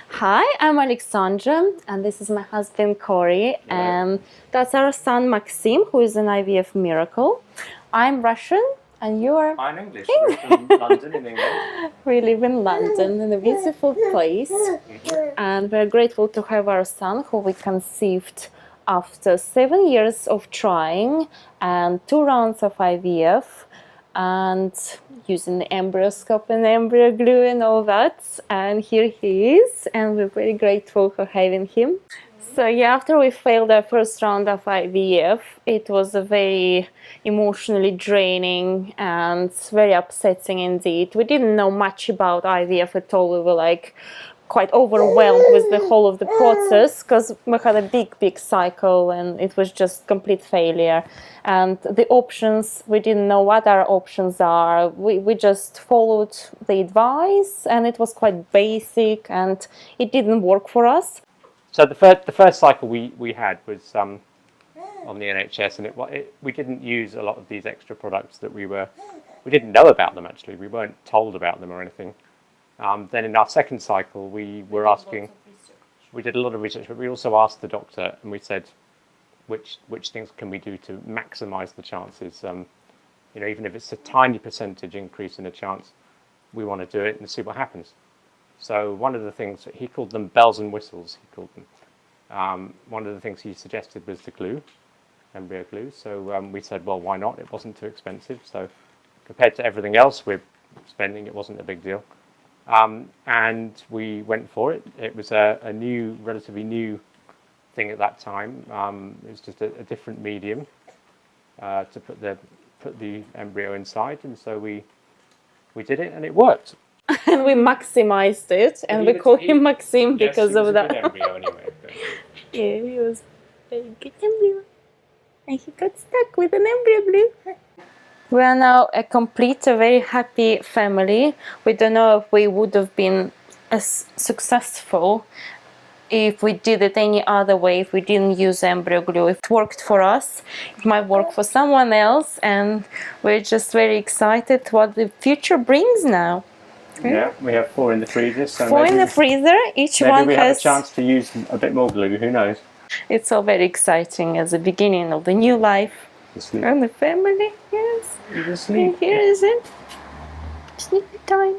Hi, I'm Alexandra, and this is my husband Corey, and that's our son Maxim, who is an IVF miracle. I'm Russian, and you are? I'm English. We're from London in England. We live in London, in a beautiful place, and we're grateful to have our son, who we conceived after 7 years of trying and 2 rounds of IVF. And using the embryoscope and EmbryoGlue and all that, and here he is, and we're very grateful for having him. So yeah, after we failed our first round of IVF, it was a very emotionally draining and very upsetting indeed. We didn't know much about IVF at all. We were like quite overwhelmed with the whole of the process because we had a big cycle and it was just complete failure. And the options, we didn't know what our options are. We just followed the advice, and it was quite basic and it didn't work for us. So the first cycle we had was on the NHS, and we didn't use a lot of these extra products that we didn't know about them actually. We weren't told about them or anything. Then in our second cycle, we did a lot of research, but we also asked the doctor, and we said, which things can we do to maximise the chances? You know, even if it's a tiny percentage increase in a chance, we want to do it and see what happens. So one of the things, he called them bells and whistles, he called them. One of the things he suggested was the glue, EmbryoGlue. So we said, well, why not? It wasn't too expensive. So compared to everything else we're spending, it wasn't a big deal. And we went for it. It was a relatively new thing at that time. It was just a different medium to put the embryo inside, and so we did it, and it worked. And we maximized it, and we call him Maxim because of that. Yes, he was a good embryo anyway. Yeah, he was a very good embryo, and he got stuck with an EmbryoGlue. We are now a very happy family. We don't know if we would have been as successful if we did it any other way, if we didn't use EmbryoGlue. It worked for us, it might work for someone else, and we're just very excited what the future brings now. Yeah, we have 4 in the freezer. So 4 in the freezer, each one has... Maybe we have a chance to use a bit more glue, who knows? It's all very exciting as the beginning of the new life. And the family, yes. And here is it. Sleepy time.